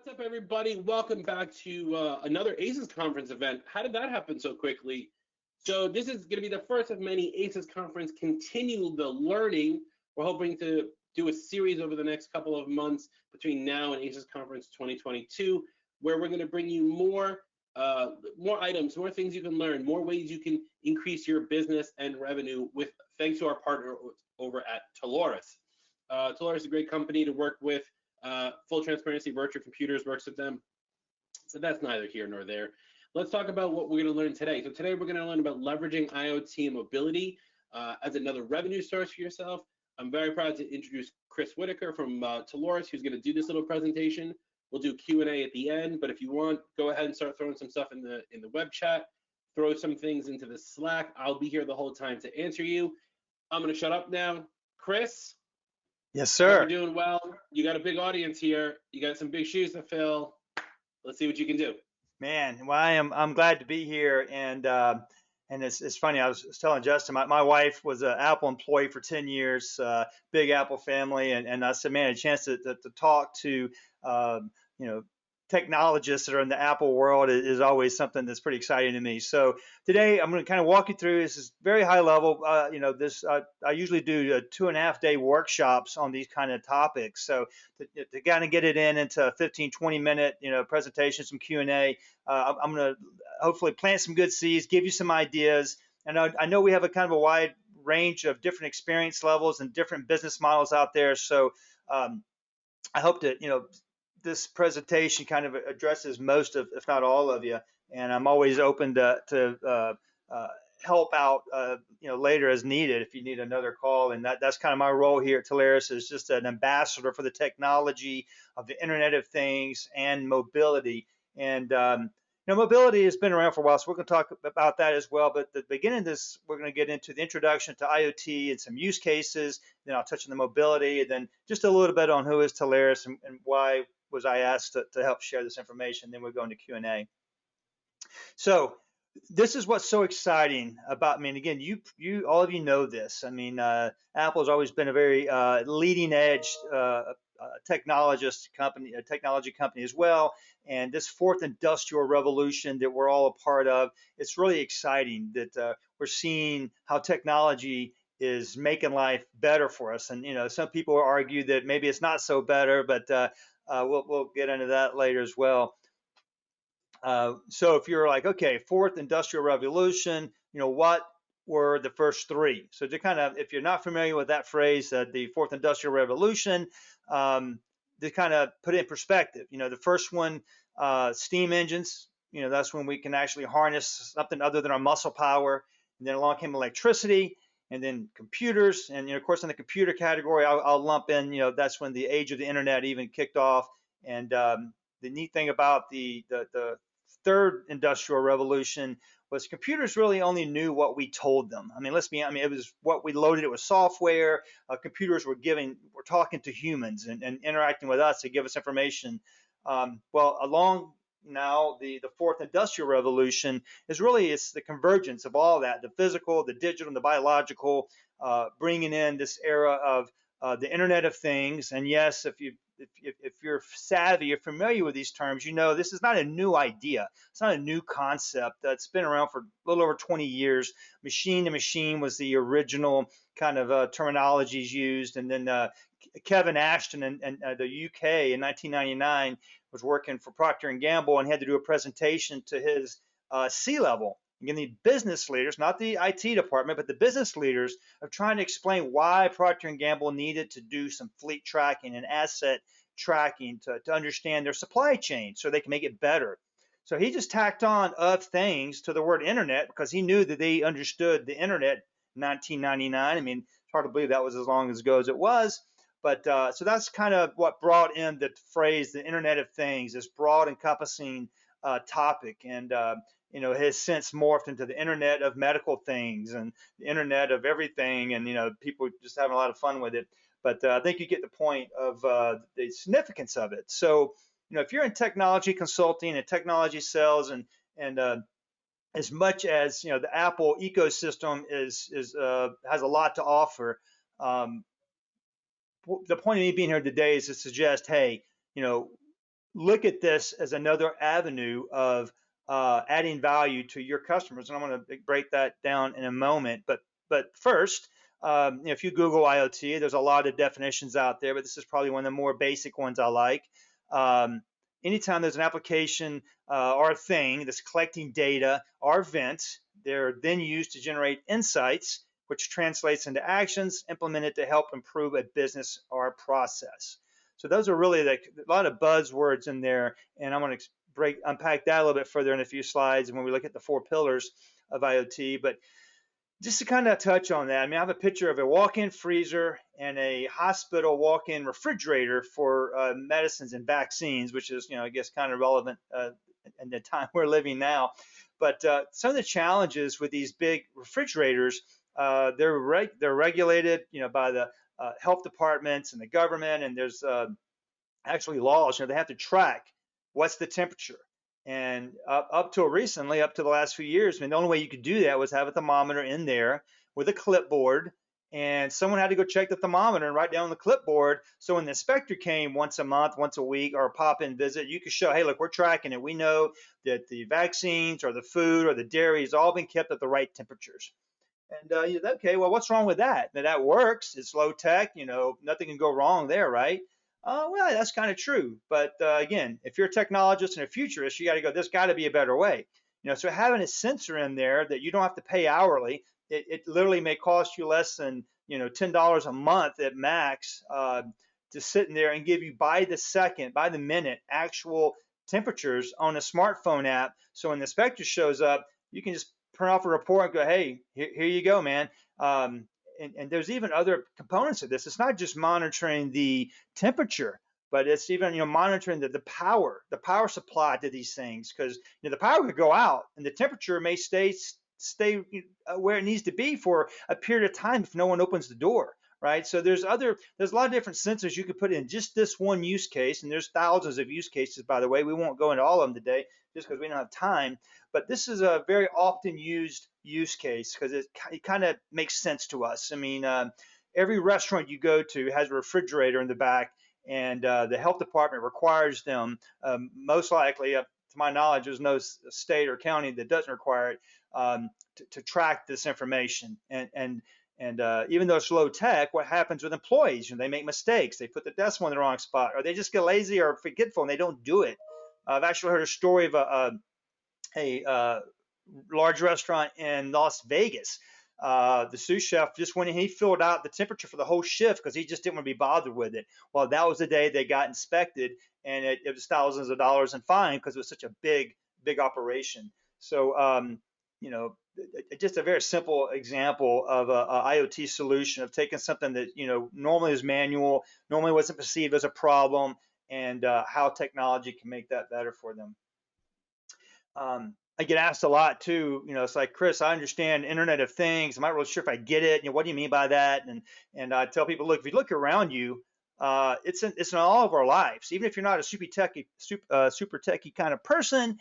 What's up, everybody? Welcome back to another ACES conference event. How did that happen so quickly? So this is going to be the first of many ACES conference continue the learning. We're hoping to do a series over the next couple of months between now and ACES conference 2022, where we're going to bring you more items, more things you can learn, more ways you can increase your business and revenue with thanks to our partner over at Toloris. Toloris is a great company to work with. Full transparency, Virtual Computers works with them. So that's neither here nor there. Let's talk about what we're going to learn today. So today we're going to learn about leveraging IoT and mobility as another revenue source for yourself. I'm very proud to introduce Chris Whitaker from Toloris, who's going to do this little presentation. We'll do Q&A at the end, but if you want, go ahead and start throwing some stuff in the web chat. Throw some things into the Slack. I'll be here the whole time to answer you. I'm going to shut up now. Chris? Yes, Hope sir. you're doing well. You got a big audience here. You got some big shoes to fill. Let's see what you can do. Man, well, I'm glad to be here, and it's funny. I was telling Justin, my wife was an Apple employee for 10 years, big Apple family, and I said, man, a chance to talk to you know technologists that are in the Apple world is always something that's pretty exciting to me. So today I'm going to kind of walk you through. This is very high level. I usually do 2.5-day workshops on these kind of topics. So to kind of get it into a 15-20 minute presentation, some Q&A. I'm going to hopefully plant some good seeds, give you some ideas. And I know we have a kind of a wide range of different experience levels and different business models out there. So I hope that this presentation kind of addresses most of, if not all of you. And I'm always open to help out, later as needed if you need another call. And that's kind of my role here at Toloris, is just an ambassador for the technology of the Internet of Things and mobility. And mobility has been around for a while, so we're going to talk about that as well. But at the beginning of this, we're going to get into the introduction to IoT and some use cases. Then I'll touch on the mobility, and then just a little bit on who is Toloris and why was I asked to help share this information. Then we'll go into Q&A. So this is what's so exciting about, I mean, again, you all of you know this. I mean, Apple's always been a very leading edge technology company as well. And this fourth industrial revolution that we're all a part of, it's really exciting that we're seeing how technology is making life better for us. And some people argue that maybe it's not so better, but we'll get into that later as well. So if you're like, okay, fourth industrial revolution, what were the first three? So to kind of, if you're not familiar with that phrase, the fourth industrial revolution, to kind of put it in perspective, the first one, steam engines, that's when we can actually harness something other than our muscle power. And then along came electricity, and then computers. And of course, in the computer category, I'll lump in, that's when the age of the internet even kicked off. And the neat thing about the third industrial revolution was computers really only knew what we told them. I mean, it was what we loaded. It was software. Computers were talking to humans and interacting with us to give us information. Well, along now, the fourth industrial revolution it's the convergence of all that, the physical, the digital, and the biological, bringing in this era of the Internet of Things. And yes, if you're savvy, you're familiar with these terms, this is not a new idea. It's not a new concept. That's been around for a little over 20 years. Machine to machine was the original kind of terminologies used. And then Kevin Ashton in the UK in 1999 was working for Procter & Gamble and had to do a presentation to his C-level. Again, the business leaders, not the IT department, but the business leaders, of trying to explain why Procter & Gamble needed to do some fleet tracking and asset tracking to understand their supply chain so they can make it better. So he just tacked on of things to the word internet because he knew that they understood the internet in 1999. I mean, it's hard to believe that was as long ago as it was. But so that's kind of what brought in the phrase, the Internet of Things, this broad encompassing topic. And has since morphed into the Internet of Medical Things and the Internet of everything. And, people just having a lot of fun with it. But I think you get the point of the significance of it. So, if you're in technology consulting and technology sales and as much as, the Apple ecosystem has a lot to offer, the point of me being here today is to suggest, hey, look at this as another avenue of adding value to your customers. And I'm going to break that down in a moment. But first, if you Google IoT, there's a lot of definitions out there, but this is probably one of the more basic ones I like. Um, Anytime there's an application or a thing that's collecting data or events, they're then used to generate insights, which translates into actions implemented to help improve a business or a process. So those are really a lot of buzzwords in there, and I'm going to unpack that a little bit further in a few slides when we look at the 4 pillars of IoT. But just to kind of touch on that, I mean, I have a picture of a walk-in freezer and a hospital walk-in refrigerator for medicines and vaccines, which is, I guess kind of relevant in the time we're living now. But some of the challenges with these big refrigerators, they're regulated, by the health departments and the government, and there's actually laws. They have to track what's the temperature. And up till recently, up to the last few years, I mean, the only way you could do that was have a thermometer in there with a clipboard, and someone had to go check the thermometer and write down on the clipboard. So when the inspector came once a month, once a week, or a pop-in visit, you could show, hey, look, we're tracking it. We know that the vaccines or the food or the dairy has all been kept at the right temperatures. And okay, well, what's wrong with that? Now, that works. It's low tech. Nothing can go wrong there, right? Well, that's kind of true. But again, if you're a technologist and a futurist, you got to go, there's got to be a better way. So having a sensor in there that you don't have to pay hourly, it literally may cost you less than, $10 a month at max to sit in there and give you by the second, by the minute, actual temperatures on a smartphone app. So when the inspector shows up, you can just print off a report and go, hey, here you go, man. And there's even other components of this. It's not just monitoring the temperature, but it's even monitoring the power supply to these things, because the power could go out and the temperature may stay where it needs to be for a period of time if no one opens the door. Right. So there's a lot of different sensors you could put in just this one use case. And there's thousands of use cases, by the way. We won't go into all of them today just because we don't have time. But this is a very often used use case because it kind of makes sense to us. I mean, every restaurant you go to has a refrigerator in the back, and the health department requires them. Most likely, to my knowledge, there's no state or county that doesn't require it to track this information. And even though it's low tech, what happens with employees? They make mistakes. They put the decimal in the wrong spot, or they just get lazy or forgetful and they don't do it. I've actually heard a story of a large restaurant in Las Vegas. The sous chef just went in, he filled out the temperature for the whole shift because he just didn't want to be bothered with it. Well, that was the day they got inspected, and it was thousands of dollars in fine because it was such a big operation. So, just a very simple example of a IoT solution of taking something that normally is manual, normally wasn't perceived as a problem, and how technology can make that better for them. I get asked a lot too. It's like, Chris, I understand Internet of Things. I'm not really sure if I get it. What do you mean by that? And I tell people, look, if you look around you, it's in all of our lives. Even if you're not a super techie kind of person,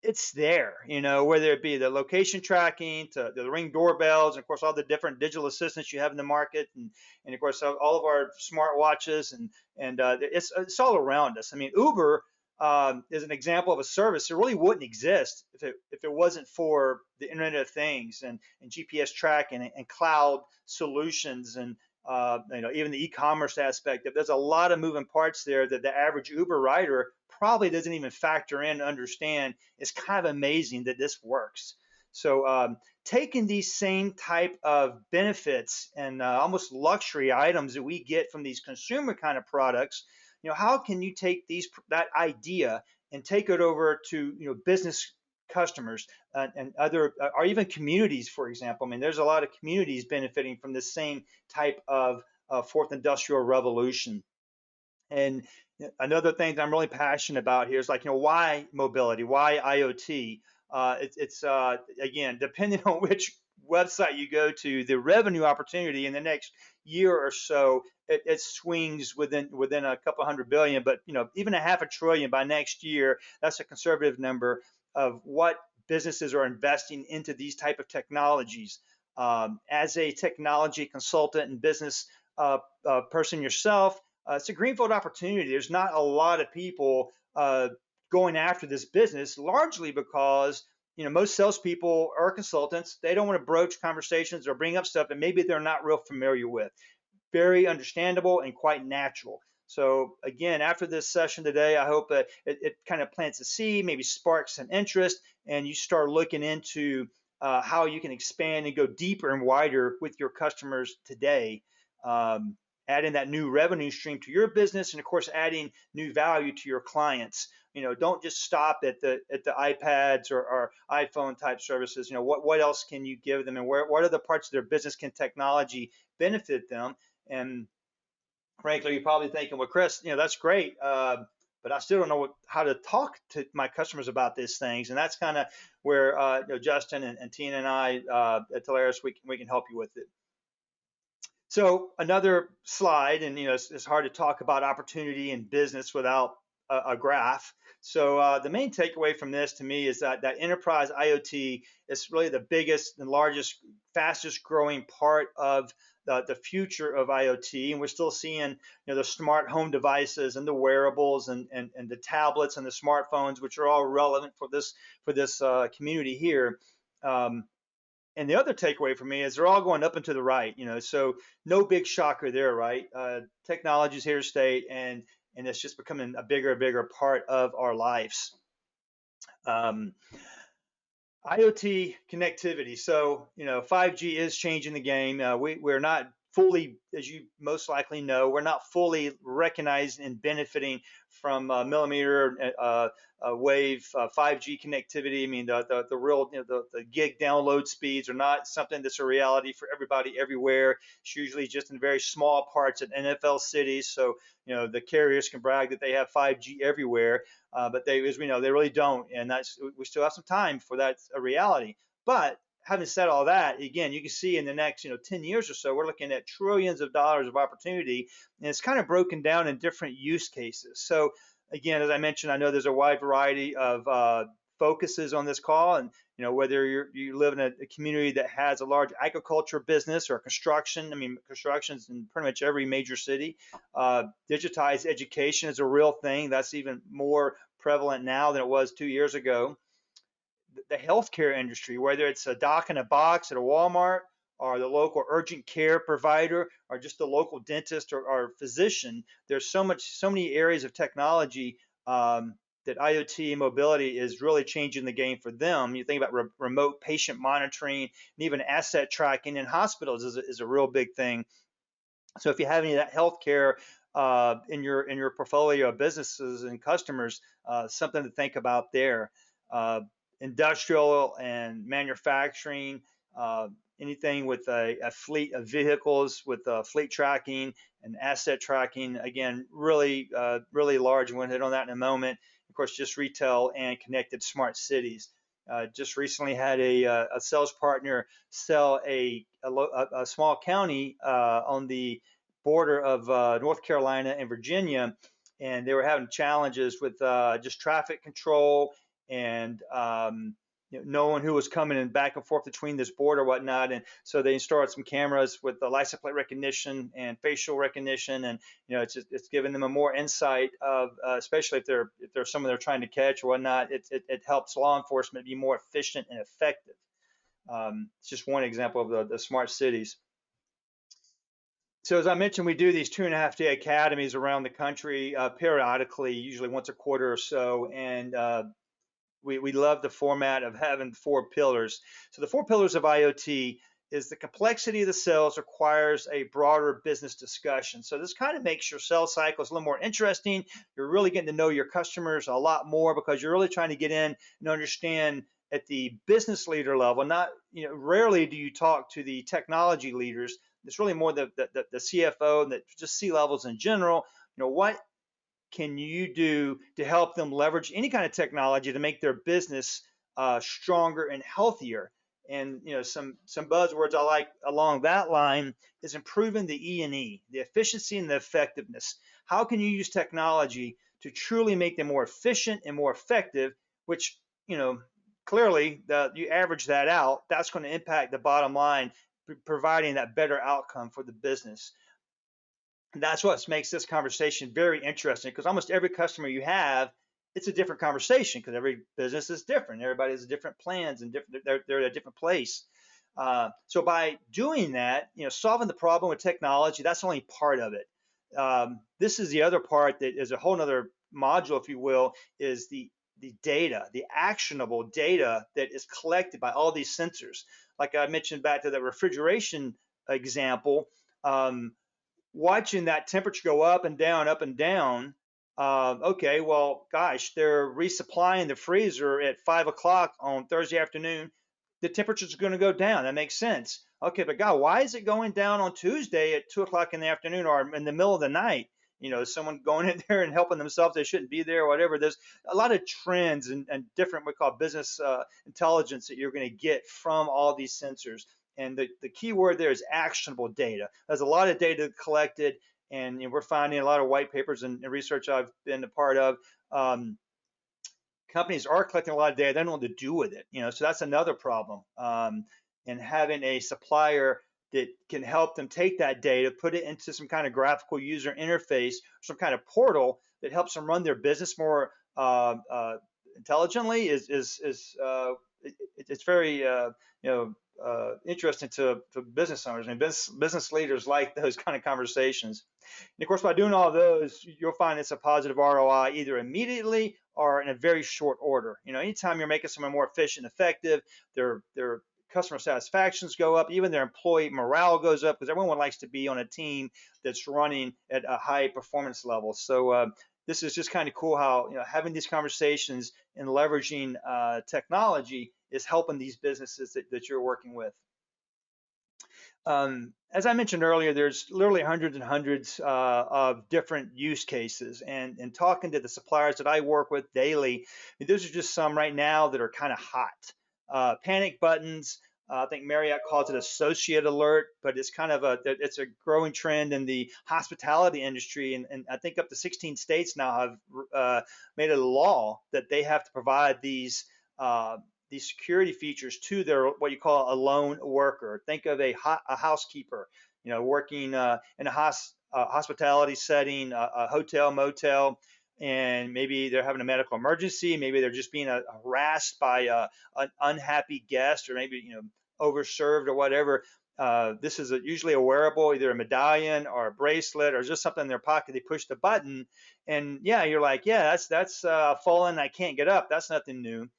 it's there. Whether it be the location tracking to the Ring doorbells, and of course all the different digital assistants you have in the market, and of course all of our smart watches, and it's all around us. I mean, Uber is an example of a service that really wouldn't exist if it wasn't for the Internet of Things and GPS tracking and cloud solutions, and even the e-commerce aspect. There's a lot of moving parts there that the average Uber rider probably doesn't even factor in and understand. It's kind of amazing that this works. So taking these same type of benefits and almost luxury items that we get from these consumer kind of products, how can you take that idea and take it over to business customers and other, or even communities, for example? I mean, there's a lot of communities benefiting from the same type of fourth industrial revolution. And another thing that I'm really passionate about here is why mobility, why IoT? It's again, depending on which website you go to, the revenue opportunity in the next year or so, it swings within a couple hundred billion, but even $500 billion by next year. That's a conservative number of what businesses are investing into these type of technologies. As a technology consultant and business person yourself, it's a greenfield opportunity. There's not a lot of people going after this business, largely because most salespeople or consultants, they don't want to broach conversations or bring up stuff that maybe they're not real familiar with. Very understandable and quite natural. So again, after this session today, I hope that it kind of plants a seed, maybe sparks some interest, and you start looking into how you can expand and go deeper and wider with your customers today. Adding that new revenue stream to your business, and of course, adding new value to your clients. Don't just stop at the iPads or iPhone type services. What else can you give them, and what other parts of their business can technology benefit them? And frankly, you're probably thinking, well, Chris, that's great, but I still don't know how to talk to my customers about these things. And that's kind of where Justin and Tina and I at Teleris, we can help you with it. So another slide, and it's hard to talk about opportunity in business without a graph. So the main takeaway from this to me is that enterprise IoT is really the biggest and largest, fastest growing part of the future of IoT, and we're still seeing the smart home devices and the wearables and the tablets and the smartphones, which are all relevant for this community here. And the other takeaway for me is they're all going up and to the right, so no big shocker there, right? Technology is here to stay, and it's just becoming a bigger and bigger part of our lives. IoT connectivity. So, 5G is changing the game. We're not fully, as you most likely know, we're not fully recognizing and benefiting from millimeter wave 5G connectivity. I mean, the real, the gig download speeds are not something that's a reality for everybody everywhere. It's usually just in very small parts at NFL cities. So, the carriers can brag that they have 5G everywhere. But they, as we know, they really don't, and we still have some time for that's a reality. But having said all that, again, you can see in the next 10 years or so, we're looking at trillions of dollars of opportunity, and it's kind of broken down in different use cases. So again, as I mentioned, I know there's a wide variety of focuses on this call, and whether you live in a community that has a large agriculture business or construction. I mean, construction's in pretty much every major city. Digitized education is a real thing. That's even more prevalent now than it was 2 years ago. The healthcare industry, whether it's a doc in a box at a Walmart, or the local urgent care provider, or just the local dentist or physician, there's so many areas of technology that IoT mobility is really changing the game for them. You think about remote patient monitoring, and even asset tracking in hospitals is a real big thing. So if you have any of that healthcare in your portfolio of businesses and customers, something to think about there. Industrial and manufacturing, anything with a fleet of vehicles with fleet tracking and asset tracking, again, really large. We're going to hit on that in a moment. Of course, just retail and connected smart cities. Just recently had a sales partner sell a small county on the border of North Carolina and Virginia, and they were having challenges with just traffic control and knowing who was coming in back and forth between this border, whatnot. And so they installed some cameras with the license plate recognition and facial recognition, and it's giving them a more insight of, especially if there's someone they're trying to catch or whatnot. It helps law enforcement be more efficient and effective. It's just one example of the smart cities. So as I mentioned, we do these 2.5-day academies around the country periodically, usually once a quarter or so, and we love the format of having 4 pillars. So the 4 pillars of IoT is the complexity of the sales requires a broader business discussion. So this kind of makes your sales cycles a little more interesting. You're really getting to know your customers a lot more because you're really trying to get in and understand at the business leader level. Not, rarely do you talk to the technology leaders. It's really more the CFO and just C-levels in general. What can you do to help them leverage any kind of technology to make their business stronger and healthier? And some buzzwords I like along that line is improving the E&E, the efficiency and the effectiveness. How can you use technology to truly make them more efficient and more effective? Which clearly you average that out, that's going to impact the bottom line, providing that better outcome for the business. That's what makes this conversation very interesting, because almost every customer you have, it's a different conversation because every business is different. Everybody has different plans and different, they're at a different place. So by doing that, solving the problem with technology, that's only part of it. This is the other part that is a whole other module, if you will, is the data, the actionable data that is collected by all these sensors. Like I mentioned back to the refrigeration example, watching that temperature go up and down. Okay, well, gosh, they're resupplying the freezer at 5 o'clock on Thursday afternoon. The temperature's going to go down. That makes sense. Okay, but God, why is it going down on Tuesday at 2 o'clock in the afternoon or in the middle of the night? Someone going in there and helping themselves, they shouldn't be there or whatever. There's a lot of trends and different, we call business intelligence that you're going to get from all these sensors. And the key word there is actionable data. There's a lot of data collected, and we're finding a lot of white papers and research I've been a part of. Companies are collecting a lot of data. They don't know what to do with it. So that's another problem. And having a supplier that can help them take that data, put it into some kind of graphical user interface, some kind of portal that helps them run their business more intelligently it's very interesting to business owners. I mean, business leaders like those kind of conversations. And of course, by doing all of those, you'll find it's a positive ROI either immediately or in a very short order. Anytime you're making someone more efficient, effective, their customer satisfactions go up, even their employee morale goes up, because everyone likes to be on a team that's running at a high performance level. So this is just kind of cool how having these conversations and leveraging technology is helping these businesses that you're working with. As I mentioned earlier, there's literally hundreds and hundreds of different use cases. And talking to the suppliers that I work with daily, those are just some right now that are kind of hot. Panic buttons. I think Marriott calls it associate alert, but it's kind of it's a growing trend in the hospitality industry. And I think up to 16 states now have made it a law that they have to provide these security features to their what you call a lone worker. Think of a housekeeper, working in a hospitality setting, a hotel, motel, and maybe they're having a medical emergency. Maybe they're just being harassed by an unhappy guest, or maybe overserved or whatever. This is usually a wearable, either a medallion or a bracelet or just something in their pocket. They push the button, and yeah, you're like, yeah, that's fallen. I can't get up. That's nothing new.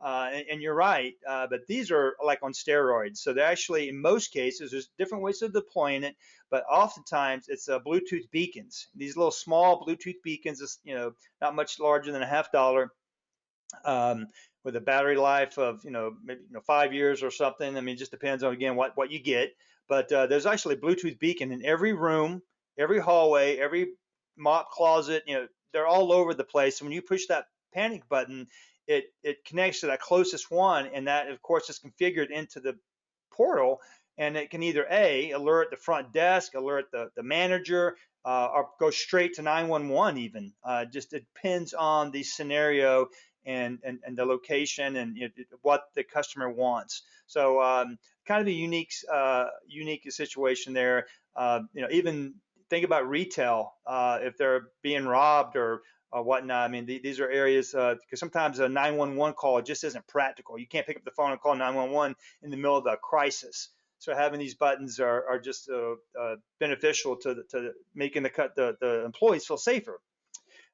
And you're right, but these are like on steroids. So they're actually, in most cases, there's different ways of deploying it, but oftentimes it's Bluetooth beacons. These little small Bluetooth beacons, not much larger than a $50, with a battery life of maybe 5 years or something. I mean, it just depends on again what you get. But there's actually a Bluetooth beacon in every room, every hallway, every mop closet. They're all over the place. And when you push that panic button, it connects to that closest one, and that of course is configured into the portal, and it can either alert the front desk, alert the manager, or go straight to 911 even. Just it depends on the scenario and the location and what the customer wants. So kind of a unique situation there. Even think about retail, if they're being robbed or whatnot. I mean, these are areas because sometimes a 911 call just isn't practical. You can't pick up the phone and call 911 in the middle of a crisis. So having these buttons are just beneficial to making the employees feel safer.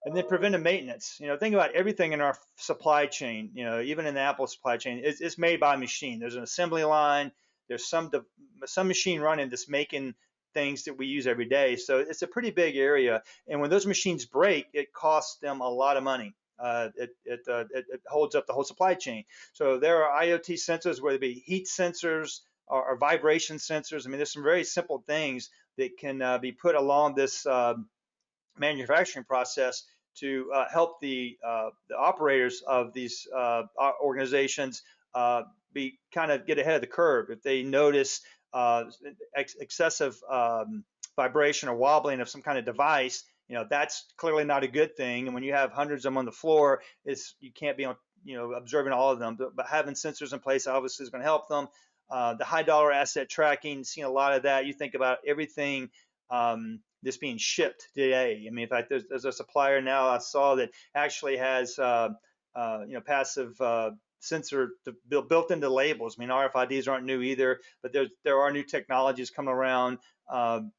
And then preventive maintenance. Think about everything in our supply chain. Even in the Apple supply chain, it's made by a machine. There's an assembly line. There's some machine running that's making things that we use every day. So it's a pretty big area. And when those machines break, it costs them a lot of money. It holds up the whole supply chain. So there are IoT sensors, whether it be heat sensors or vibration sensors. I mean, there's some very simple things that can be put along this manufacturing process to help the operators of these organizations be kind of get ahead of the curve. If they notice excessive vibration or wobbling of some kind of device, that's clearly not a good thing. And when you have hundreds of them on the floor, you can't be observing all of them. But having sensors in place obviously is going to help them. The high dollar asset tracking, seeing a lot of that. You think about everything just being shipped today. I mean, in fact, there's a supplier now I saw that actually has passive sensor built into labels. I mean, RFIDs aren't new either, but there are new technologies coming around.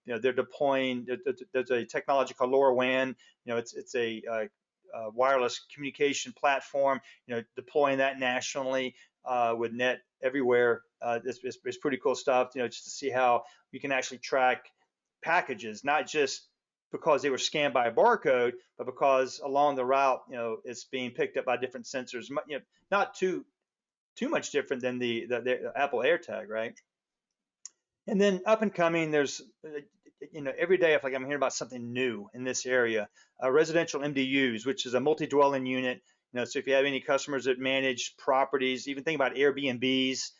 They're deploying. There's a technology called LoRaWAN. It's a wireless communication platform. Deploying that nationally with net everywhere. It's pretty cool stuff. Just to see how you can actually track packages, not just because they were scanned by a barcode, but because along the route, it's being picked up by different sensors. Not too much different than the Apple AirTag, right? And then up and coming, there's every day I feel like I'm hearing about something new in this area. Residential MDUs, which is a multi-dwelling unit. So if you have any customers that manage properties, even think about Airbnbs.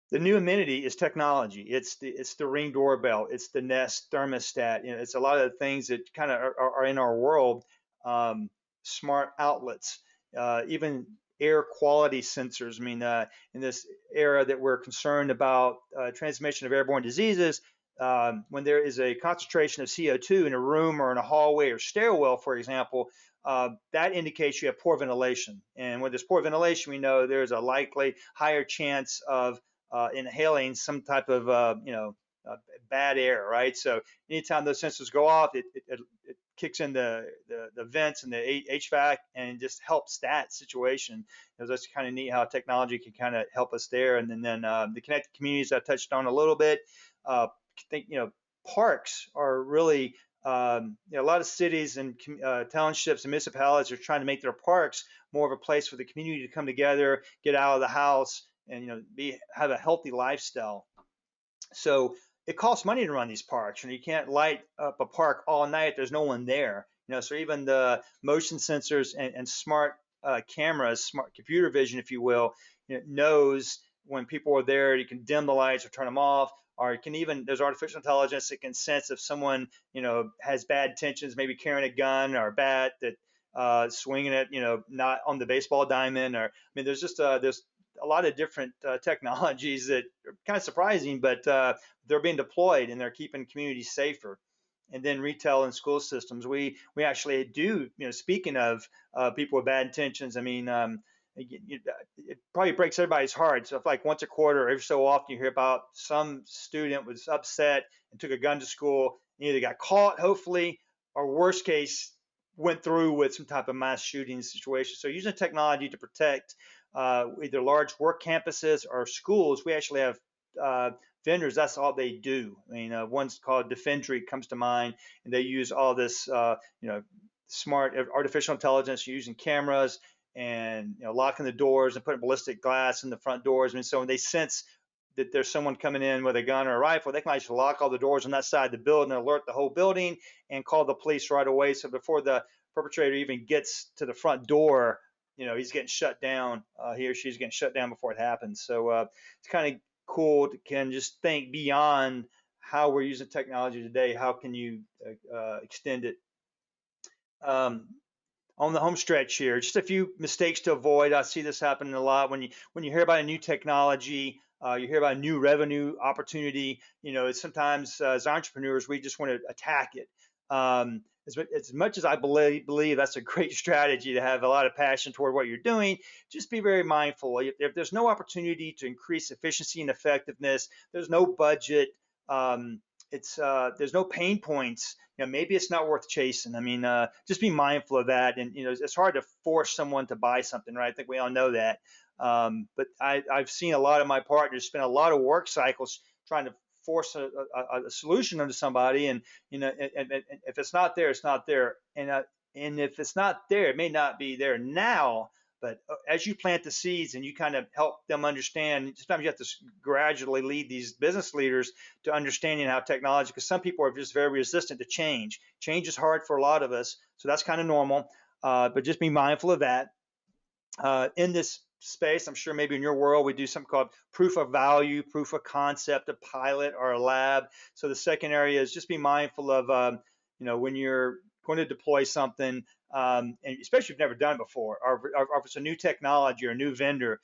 The new amenity is technology. It's the Ring doorbell. It's the Nest thermostat. It's a lot of the things that kind of are in our world. Smart outlets, even air quality sensors. I mean, in this era that we're concerned about transmission of airborne diseases, when there is a concentration of CO2 in a room or in a hallway or stairwell, for example, that indicates you have poor ventilation. And when there's poor ventilation, we know there's a likely higher chance of inhaling some type of bad air, right? So anytime those sensors go off, it kicks in the vents and the HVAC and just helps that situation. That's kind of neat how technology can kind of help us there. And then the connected communities I touched on a little bit. I think parks are really a lot of cities and townships and municipalities are trying to make their parks more of a place for the community to come together, get out of the house, and have a healthy lifestyle. So it costs money to run these parks. You can't light up a park all night. There's no one there. So even the motion sensors and smart cameras, smart computer vision, if you will, knows when people are there. You can dim the lights or turn them off. Or it can even, there's artificial intelligence that can sense if someone, has bad intentions, maybe carrying a gun or a bat, that swinging it, not on the baseball diamond. Or I mean, there's just there's a lot of different technologies that are kind of surprising, but they're being deployed and they're keeping communities safer. And then retail and school systems, we actually do, speaking of people with bad intentions, I mean, it probably breaks everybody's heart. So if like once a quarter, every so often you hear about some student was upset and took a gun to school, and either got caught, hopefully, or worst case, went through with some type of mass shooting situation. So using technology to protect either large work campuses or schools, we actually have vendors. That's all they do. I mean, one's called Defendry comes to mind, and they use all this, smart artificial intelligence using cameras and locking the doors and putting ballistic glass in the front doors. I mean, so when they sense that there's someone coming in with a gun or a rifle, they can actually lock all the doors on that side of the building and alert the whole building and call the police right away. So before the perpetrator even gets to the front door, he's getting shut down. He or she's getting shut down before it happens. So it's kind of cool to can just think beyond how we're using technology today. How can you extend it? On the home stretch here, just a few mistakes to avoid. I see this happening a lot when you hear about a new technology, you hear about a new revenue opportunity. It's sometimes as entrepreneurs we just want to attack it. As much as I believe that's a great strategy to have a lot of passion toward what you're doing, just be very mindful. If there's no opportunity to increase efficiency and effectiveness, there's no budget. There's no pain points. Maybe it's not worth chasing. I mean, just be mindful of that. And it's hard to force someone to buy something, right? I think we all know that. But I've seen a lot of my partners spend a lot of work cycles trying to force a solution onto somebody, and if it's not there, it's not there. And if it's not there, it may not be there now. But as you plant the seeds and you kind of help them understand, sometimes you have to gradually lead these business leaders to understanding how technology, because some people are just very resistant to change. Change is hard for a lot of us, so that's kind of normal. But just be mindful of that. In this space, I'm sure maybe in your world, we do something called proof of value, proof of concept, a pilot or a lab. So the second area is just be mindful of, when you're going to deploy something, and especially if you've never done it before, or if it's a new technology or a new vendor,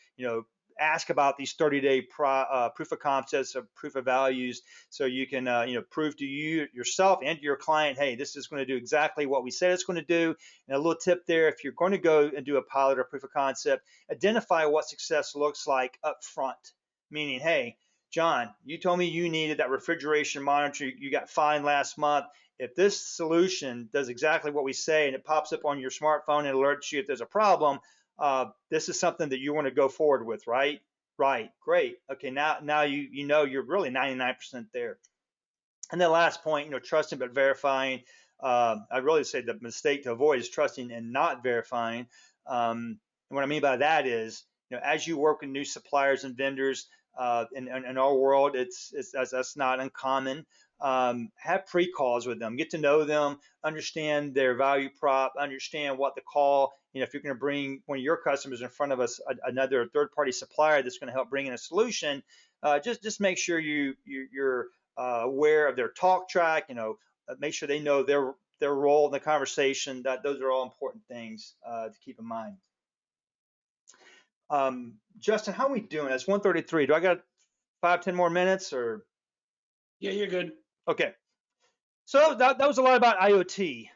ask about these 30-day proof of concepts or proof of values, so you can prove to you yourself and to your client, hey, this is going to do exactly what we said it's going to do. And a little tip there: if you're going to go and do a pilot or proof of concept, identify what success looks like up front. Meaning, hey, John, you told me you needed that refrigeration monitor you got fined last month. If this solution does exactly what we say and it pops up on your smartphone and alerts you if there's a problem, this is something that you want to go forward with, right? Right, great. Okay, now you know you're really 99% there. And then last point, trusting but verifying. I really say the mistake to avoid is trusting and not verifying. And what I mean by that is, as you work with new suppliers and vendors in our world, that's not uncommon. Have pre-calls with them, get to know them, understand their value prop, understand what the call. If you're going to bring one of your customers in front of us, another third-party supplier that's going to help bring in a solution, just make sure you're aware of their talk track. Make sure they know their role in the conversation. Those are all important things to keep in mind. Justin, how are we doing? It's 1:33. Do I got 5-10 more minutes or? Yeah, you're good. Okay. So that was a lot about IoT,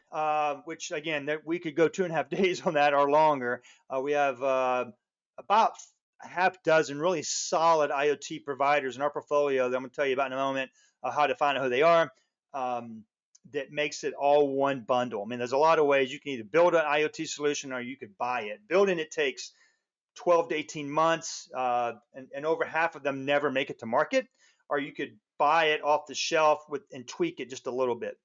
which again, that we could go 2.5 days on that or longer. We have about a half dozen really solid IoT providers in our portfolio that I'm going to tell you about in a moment, how to find out who they are. That makes it all one bundle. I mean, there's a lot of ways you can either build an IoT solution or you could buy it. Building it takes 12 to 18 months, and over half of them never make it to market, or you could buy it off the shelf and tweak it just a little bit.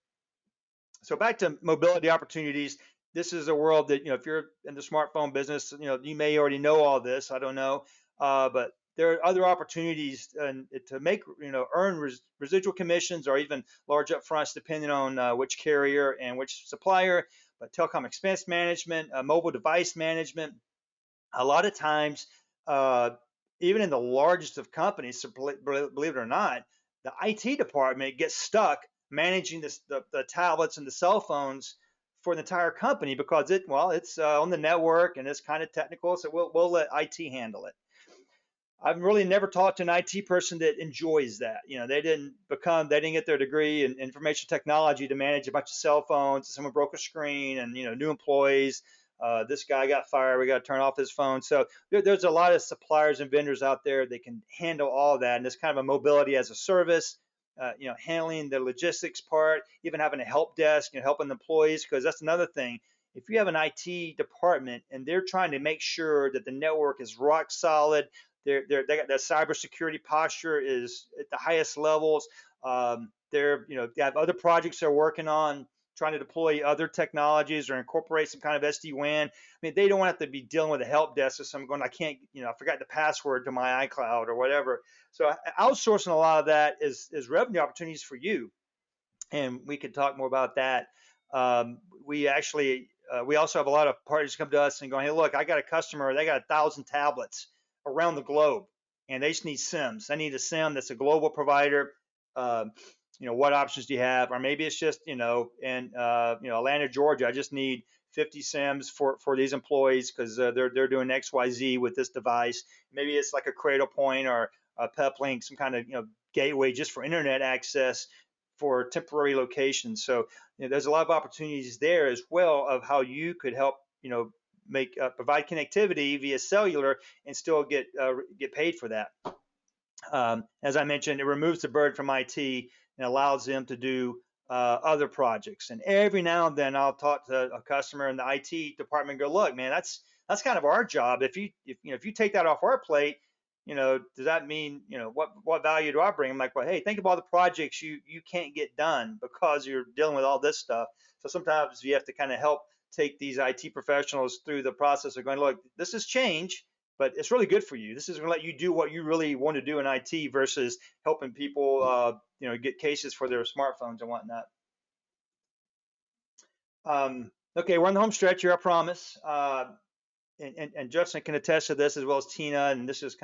So back to mobility opportunities. This is a world that, if you're in the smartphone business, you may already know all this. I don't know, but there are other opportunities to make, earn residual commissions or even large upfronts, depending on which carrier and which supplier. But telecom expense management, mobile device management, a lot of times, even in the largest of companies, so believe it or not, the IT department gets stuck managing the tablets and the cell phones for the entire company because it's on the network and it's kind of technical. So we'll let IT handle it. I've really never talked to an IT person that enjoys that. They didn't get their degree in information technology to manage a bunch of cell phones. Someone broke a screen and, new employees. This guy got fired. We got to turn off his phone. So there's a lot of suppliers and vendors out there that can handle all that. And it's kind of a mobility as a service, handling the logistics part, even having a help desk, helping employees, because that's another thing. If you have an IT department and they're trying to make sure that the network is rock solid, they got that cybersecurity posture is at the highest levels. They have other projects they're working on, trying to deploy other technologies or incorporate some kind of SD-WAN. I mean, they don't have to be dealing with a help desk or someone going, I can't, I forgot the password to my iCloud or whatever. So outsourcing a lot of that is revenue opportunities for you. And we could talk more about that. We also have a lot of parties come to us and going, hey, look, I got a customer, they got 1,000 tablets around the globe, and they just need SIMs. I need a SIM that's a global provider. What options do you have? Or maybe it's just, in Atlanta, Georgia, I just need 50 SIMs for these employees because they're doing XYZ with this device. Maybe it's like a Cradle Point or a PepLink, some kind of gateway just for internet access for temporary locations. So there's a lot of opportunities there as well of how you could help provide connectivity via cellular and still get paid for that. As I mentioned, it removes the burden from IT and allows them to do other projects. And every now and then I'll talk to a customer in the IT department and go, look, man, that's kind of our job. If you take that off our plate, does that mean, what value do I bring? I'm like, well, hey, think of all the projects you can't get done because you're dealing with all this stuff. So sometimes you have to kind of help take these IT professionals through the process of going, look, this is change, but it's really good for you. This is going to let you do what you really want to do in IT versus helping people, get cases for their smartphones and whatnot. Okay, we're on the home stretch here, I promise. And Justin can attest to this as well as Tina, and this is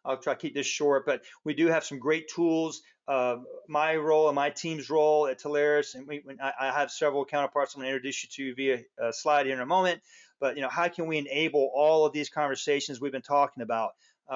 I'll try to keep this short, but we do have some great tools. My role and my team's role at Teleris, and I have several counterparts I'm going to introduce you to via a slide here in a moment, but how can we enable all of these conversations we've been talking about?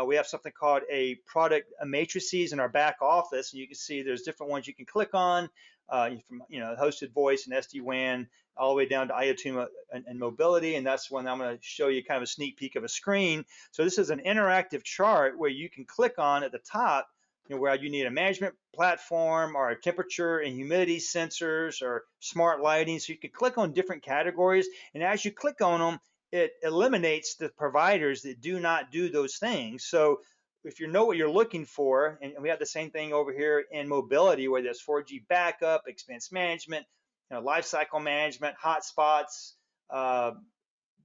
We have something called a product matrices in our back office, and you can see there's different ones you can click on, from hosted voice and SD-WAN all the way down to IoT and mobility. And that's one I'm going to show you kind of a sneak peek of a screen. So this is an interactive chart where you can click on at the top, where you need a management platform or a temperature and humidity sensors or smart lighting. So you can click on different categories, and as you click on them, it eliminates the providers that do not do those things. So if you know what you're looking for, and we have the same thing over here in mobility, where there's 4G backup, expense management, lifecycle management, hotspots,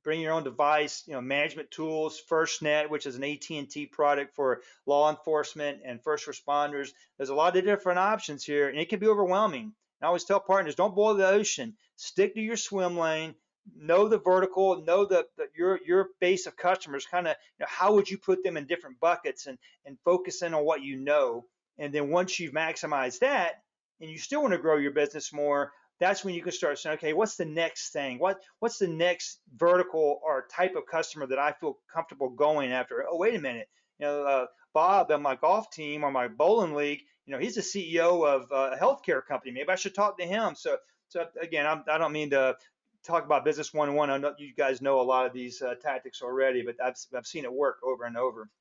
bring your own device, management tools, FirstNet, which is an AT&T product for law enforcement and first responders. There's a lot of different options here, and it can be overwhelming. I always tell partners, don't boil the ocean. Stick to your swim lane. Know the vertical. Know your base of customers. Kind of, how would you put them in different buckets, and focus in on what you know. And then once you've maximized that, and you still want to grow your business more, that's when you can start saying, okay, what's the next thing? What's the next vertical or type of customer that I feel comfortable going after? Oh, wait a minute. Bob on my golf team or my bowling league, he's the CEO of a healthcare company. Maybe I should talk to him. So again, I don't mean to talk about business one-on-one. I know you guys know a lot of these tactics already, but I've seen it work over and over.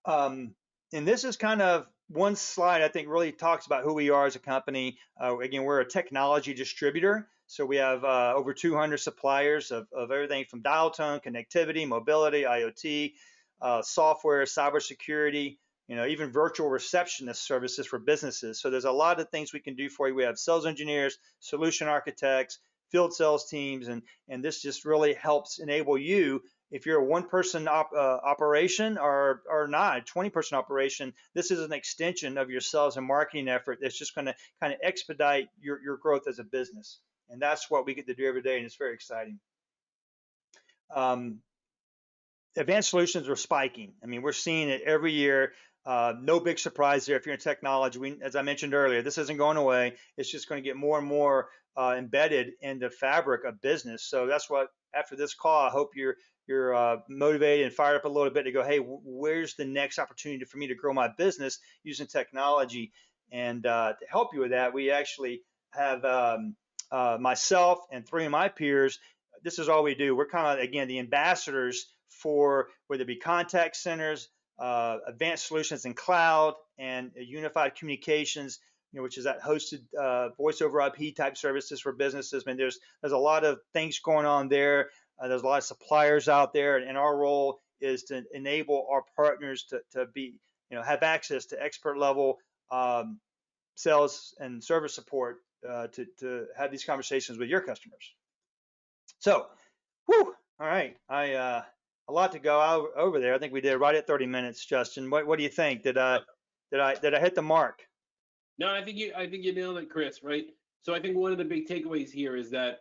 And this is kind of one slide I think really talks about who we are as a company. Again, we're a technology distributor. So we have over 200 suppliers of everything from dial tone, connectivity, mobility, IoT, software, cybersecurity, even virtual receptionist services for businesses. So there's a lot of things we can do for you. We have sales engineers, solution architects, field sales teams, and this just really helps enable you. If you're a one-person operation or not, 20-person operation, this is an extension of your sales and marketing effort that's just going to kind of expedite your growth as a business. And that's what we get to do every day, and it's very exciting. Advanced solutions are spiking. I mean, we're seeing it every year. No big surprise there if you're in technology. As I mentioned earlier, this isn't going away. It's just going to get more and more embedded in the fabric of business. So that's what, after this call, I hope you're motivated and fired up a little bit to go, hey, where's the next opportunity for me to grow my business using technology? And to help you with that, we actually have myself and 3 of my peers. This is all we do. We're kind of, again, the ambassadors for whether it be contact centers, advanced solutions in cloud, and unified communications, which is that hosted voice over IP type services for businesses. I mean, there's a lot of things going on there. There's a lot of suppliers out there, and our role is to enable our partners to be, have access to expert level sales and service support to have these conversations with your customers. So, all right, a lot to go over there. I think we did right at 30 minutes, Justin. What do you think? Did I hit the mark? No, I think you nailed it, Chris. Right. So I think one of the big takeaways here is that,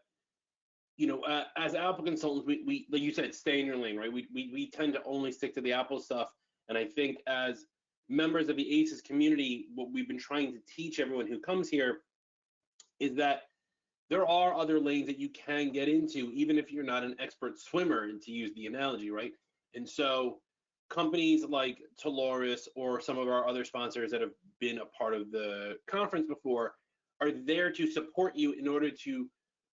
as Apple consultants, we like you said, stay in your lane, right? We tend to only stick to the Apple stuff. And I think as members of the ACES community, what we've been trying to teach everyone who comes here is that there are other lanes that you can get into, even if you're not an expert swimmer, and to use the analogy, right? And so companies like Toloris or some of our other sponsors that have been a part of the conference before are there to support you in order to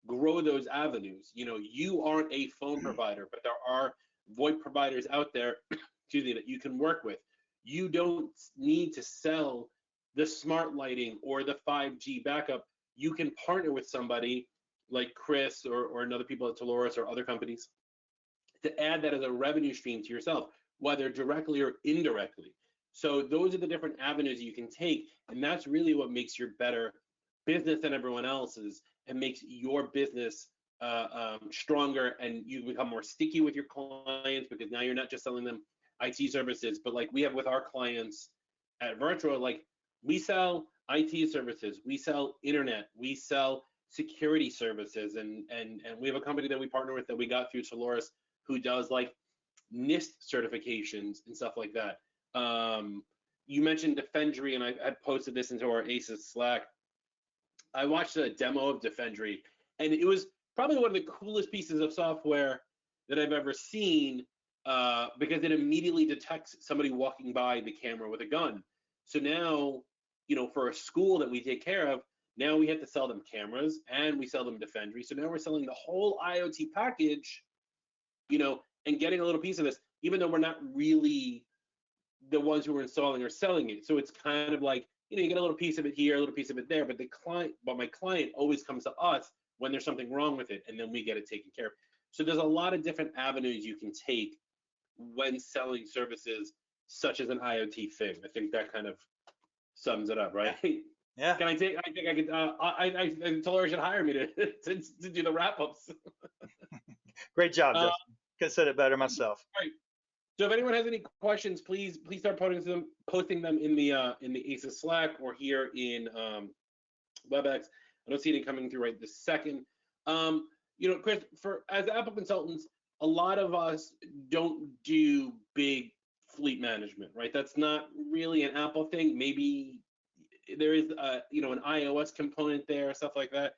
grow those avenues. You aren't a phone provider, but there are VoIP providers out there, excuse me, that you can work with. You don't need to sell the smart lighting or the 5G backup. You can partner with somebody like Chris or another people at Toloris or other companies to add that as a revenue stream to yourself, whether directly or indirectly. So those are the different avenues you can take, and that's really what makes your better business than everyone else's, and makes your business stronger, and you become more sticky with your clients, because now you're not just selling them IT services, but like we have with our clients at Virtual, like we sell IT services, we sell internet, we sell security services, and we have a company that we partner with that we got through Toloris who does like NIST certifications and stuff like that. You mentioned Defendry, and I posted this into our ACES Slack. I watched a demo of Defendry, and it was probably one of the coolest pieces of software that I've ever seen, because it immediately detects somebody walking by the camera with a gun. So now, for a school that we take care of, now we have to sell them cameras and we sell them Defendry. So now we're selling the whole IoT package, and getting a little piece of this, even though we're not really the ones who are installing or selling it. So it's kind of like, you get a little piece of it here, a little piece of it there, but my client always comes to us when there's something wrong with it, and then we get it taken care of. So there's a lot of different avenues you can take when selling services such as an IoT thing. I think that kind of sums it up, right? Yeah. Can I take? I think I could. I told her she should hire me to do the wrap ups. Great job, Uh, Justin. Could have said it better myself. right. So if anyone has any questions, please start posting them in the ACES Slack or here in WebEx. I don't see any coming through right this second. Chris, as Apple consultants, a lot of us don't do big fleet management, right? That's not really an Apple thing. Maybe there is an iOS component there, stuff like that.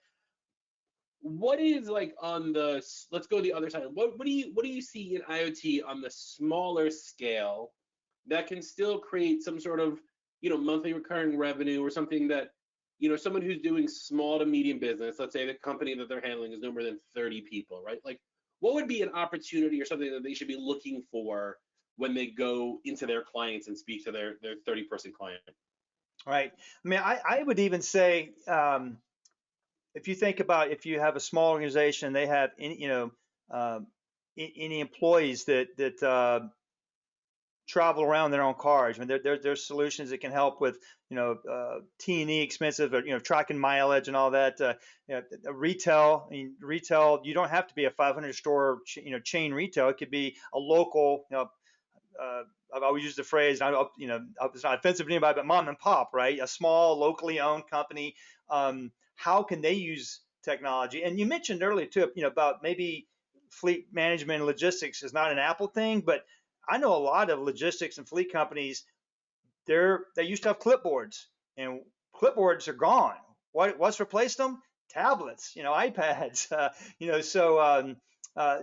What is like on the, let's go to the other side. What do you see in IoT on the smaller scale that can still create some sort of monthly recurring revenue, or something that someone who's doing small to medium business, let's say the company that they're handling is no more than 30 people, right? Like, what would be an opportunity or something that they should be looking for when they go into their clients and speak to their 30-person client? Right. I mean, I would even say, if you think about, if you have a small organization, they have any employees that travel around their own cars. I mean, there's solutions that can help with T&E expenses, or tracking mileage and all that. Retail, I mean, retail, you don't have to be a 500 store chain retail. It could be a local. I've always used the phrase, it's not offensive to anybody, but mom and pop, right? A small, locally owned company. How can they use technology? And you mentioned earlier too, about maybe fleet management and logistics is not an Apple thing, but I know a lot of logistics and fleet companies. They used to have clipboards, and clipboards are gone. What's replaced them? Tablets, iPads.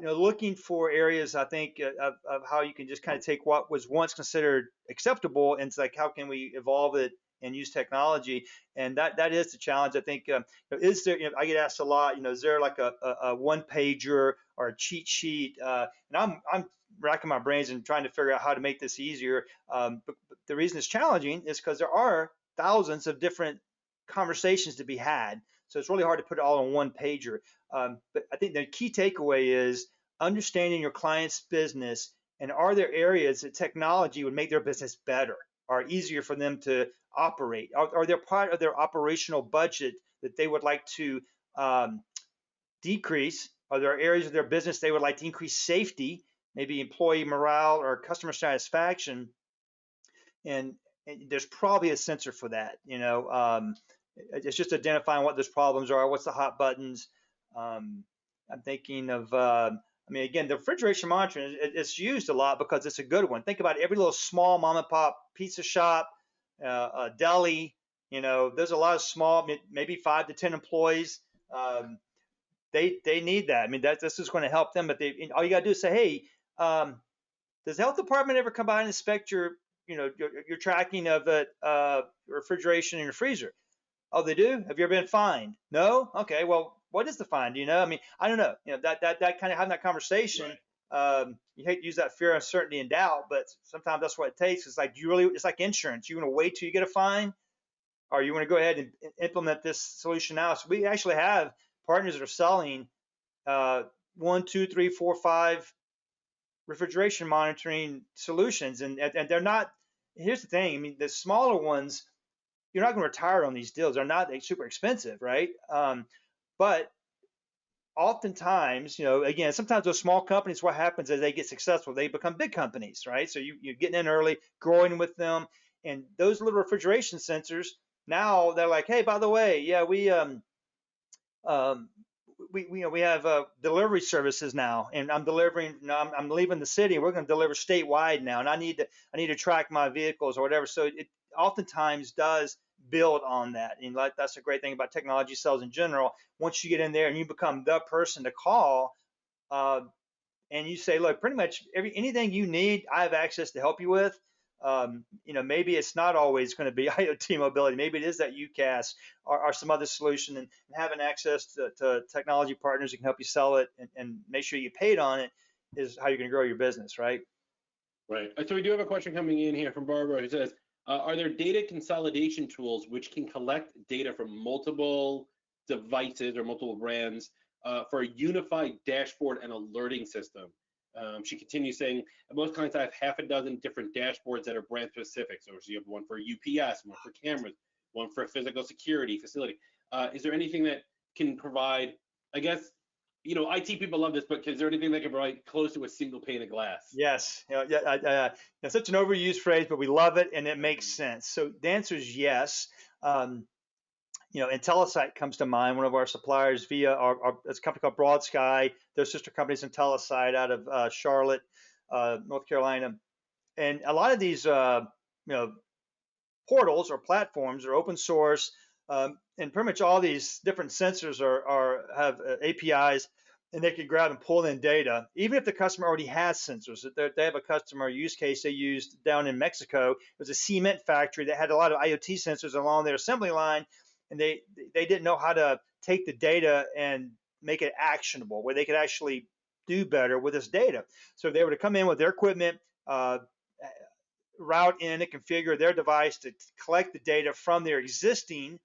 Looking for areas, I think, of how you can just kind of take what was once considered acceptable, and it's like, how can we evolve it and use technology? And that is the challenge. I think, is there, I get asked a lot, is there like a one pager or a cheat sheet? And I'm racking my brains and trying to figure out how to make this easier. But the reason it's challenging is because there are thousands of different conversations to be had. So it's really hard to put it all on one pager. But I think the key takeaway is understanding your client's business, and are there areas that technology would make their business better or easier for them to operate? Are there part of their operational budget that they would like to decrease? Are there areas of their business they would like to increase safety, maybe employee morale or customer satisfaction? And there's probably a sensor for that. It's just identifying what those problems are, what's the hot buttons. I'm thinking of, again, the refrigeration monitoring, it's used a lot because it's a good one. Think about every little small mom and pop pizza shop, a deli. There's a lot of small, maybe 5 to 10 employees. They need that. I mean, this is going to help them. But all you got to do is say, hey, does the health department ever come by and inspect your tracking of the refrigeration in your freezer? Oh, they do? Have you ever been fined? No? Okay, well, what is the fine? Do you know? I mean, I don't know. That kind of having that conversation. Right. You hate to use that fear, uncertainty, and doubt, but sometimes that's what it takes. It's like it's like insurance. You want to wait till you get a fine, or you want to go ahead and implement this solution now. So we actually have partners that are selling 1, 2, 3, 4, 5 refrigeration monitoring solutions, and they're not. Here's the thing. I mean, the smaller ones, you're not going to retire on these deals. They're not super expensive, right? But oftentimes, again, sometimes those small companies, what happens is they get successful, they become big companies, right? So you're getting in early, growing with them, and those little refrigeration sensors, now they're like, hey, by the way, yeah, we have delivery services now, and I'm delivering. I'm leaving the city. We're going to deliver statewide now, and I need to track my vehicles or whatever. So it oftentimes does build on that, and that's a great thing about technology sales in general. Once you get in there and you become the person to call, and you say, look, pretty much anything you need, I have access to help you with. Maybe it's not always going to be IoT mobility. Maybe it is that UCaaS or some other solution, and having access to technology partners that can help you sell it and make sure you paid on it is how you're going to grow your business, right? Right. So we do have a question coming in here from Barbara who says, are there data consolidation tools which can collect data from multiple devices or multiple brands for a unified dashboard and alerting system? She continues saying, most clients have half a dozen different dashboards that are brand specific. So you have one for UPS, one for cameras, one for physical security facility. Is there anything that can provide, I guess, IT people love this, but is there anything that can provide close to a single pane of glass? Yes, it's such an overused phrase, but we love it and it makes sense. So the answer is yes. IntelliSite comes to mind, one of our suppliers via it's a company called Broad Sky. Their sister companies IntelliSite out of Charlotte, North Carolina. And a lot of these, portals or platforms are open source, and pretty much all these different sensors have APIs, and they can grab and pull in data. Even if the customer already has sensors, they have a customer use case they used down in Mexico. It was a cement factory that had a lot of IoT sensors along their assembly line, and they didn't know how to take the data and make it actionable, where they could actually do better with this data. So they were to come in with their equipment, route in and configure their device to collect the data from their existing,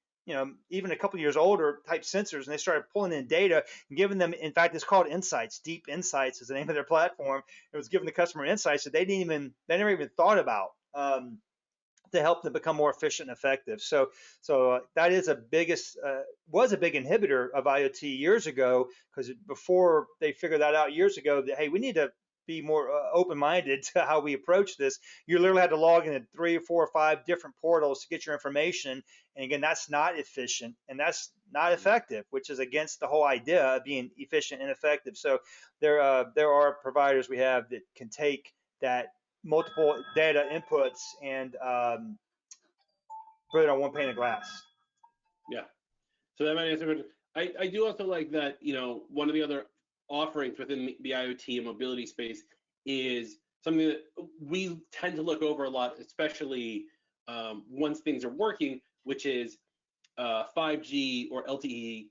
even a couple years older type sensors, and they started pulling in data and giving them, in fact, it's called Insights. Deep Insights is the name of their platform. It was giving the customer insights that they never even thought about. To help them become more efficient and effective. So that is was a big inhibitor of IoT years ago, because before they figured that out years ago, that hey, we need to be more open-minded to how we approach this. You literally had to log into 3 or 4 or 5 different portals to get your information, and again, that's not efficient and that's not effective, which is against the whole idea of being efficient and effective. So there are providers we have that can take that multiple data inputs and put it on one pane of glass. Yeah. So that might answer. I do also like that, one of the other offerings within the IoT and mobility space is something that we tend to look over a lot, especially once things are working, which is 5G or LTE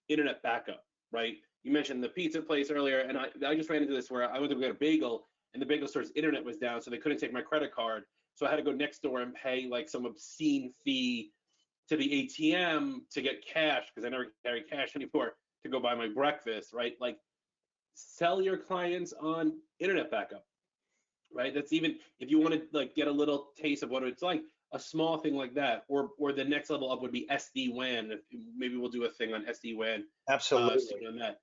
internet backup, right? You mentioned the pizza place earlier, and I just ran into this where I went to get a bagel, and the bagel store's internet was down, so they couldn't take my credit card. So I had to go next door and pay like some obscene fee to the ATM to get cash, because I never carry cash anymore to go buy my breakfast, right? Like, sell your clients on internet backup, right? That's, even if you want to like get a little taste of what it's like, a small thing like that, or the next level up would be SD-WAN. Maybe we'll do a thing on SD-WAN. Absolutely. On that,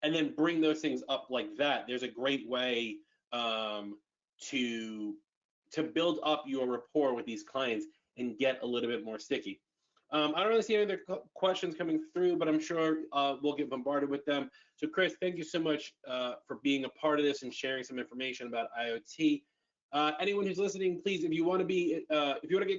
and then bring those things up like that. There's a great way to build up your rapport with these clients and get a little bit more sticky. I don't really see any other questions coming through, but I'm sure we'll get bombarded with them. So Chris, thank you so much for being a part of this and sharing some information about IoT. Anyone who's listening, please, if you want to get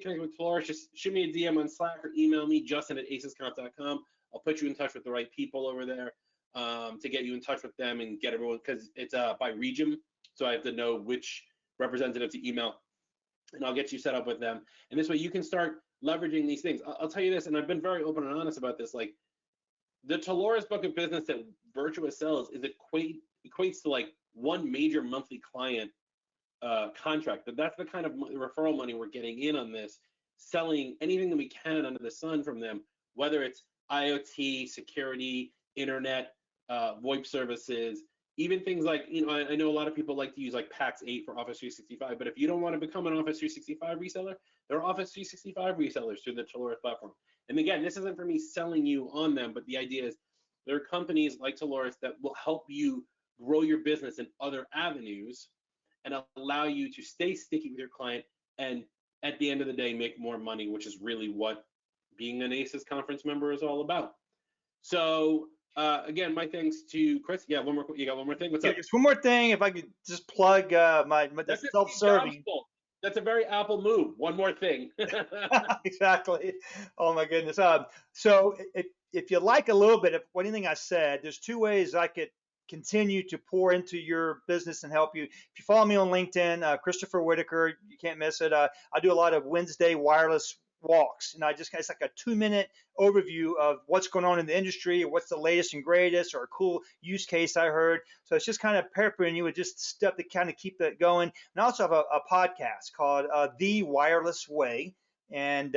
connected with Flores, just shoot me a DM on Slack or email me, justin@acesconf.com. I'll put you in touch with the right people over there to get you in touch with them and get everyone, because it's by region. So I have to know which representative to email, and I'll get you set up with them. And this way you can start leveraging these things. I'll tell you this, and I've been very open and honest about this, like the Dolores book of business that Virtua sells is equates to like one major monthly client contract. But that's the kind of referral money we're getting in on this, selling anything that we can under the sun from them, whether it's IoT, security, internet, VoIP services, even things like, I know a lot of people like to use like PAX 8 for Office 365, but if you don't want to become an Office 365 reseller, there are Office 365 resellers through the Dolores platform. And again, this isn't for me selling you on them, but the idea is there are companies like Dolores that will help you grow your business in other avenues and allow you to stay sticky with your client, and at the end of the day, make more money, which is really what being an ACES conference member is all about. So again, my thanks to Chris. Yeah, you got one more thing? What's up? Just one more thing, if I could just plug my that's self-serving. That's a very Apple move. One more thing. Exactly. Oh my goodness. So if you like a little bit of anything I said, there's 2 ways I could continue to pour into your business and help you. If you follow me on LinkedIn, Christopher Whitaker, you can't miss it. I do a lot of Wednesday wireless walks, and it's like a 2-minute overview of what's going on in the industry, or what's the latest and greatest, or a cool use case I heard. So it's just kind of peppering you with just stuff to kind of keep that going. And I also have a podcast called The Wireless Way, and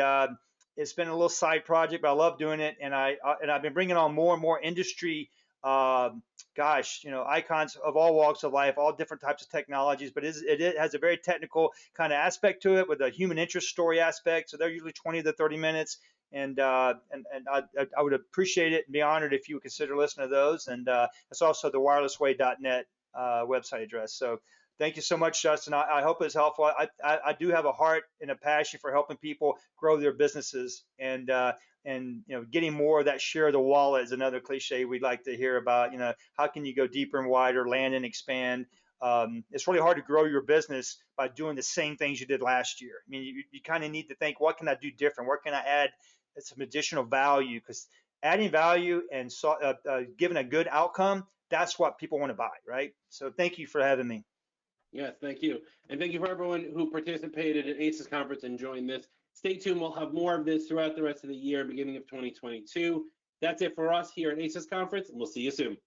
it's been a little side project, but I love doing it. And I've been bringing on more and more industry, icons of all walks of life, all different types of technologies. But it has a very technical kind of aspect to it, with a human interest story aspect. So they're usually 20 to 30 minutes. And I would appreciate it and be honored if you would consider listening to those. And it's also the wirelessway.net website address. So thank you so much, Justin. I hope it's helpful. I do have a heart and a passion for helping people grow their businesses, and getting more of that share of the wallet is another cliche we'd like to hear about. How can you go deeper and wider, land and expand? It's really hard to grow your business by doing the same things you did last year. I mean, you kind of need to think, what can I do different? What can I add some additional value? Because adding value and giving a good outcome, that's what people want to buy, right? So thank you for having me. Yes, thank you. And thank you for everyone who participated in ACES conference and joined this. Stay tuned. We'll have more of this throughout the rest of the year, beginning of 2022. That's it for us here at ACES conference, and we'll see you soon.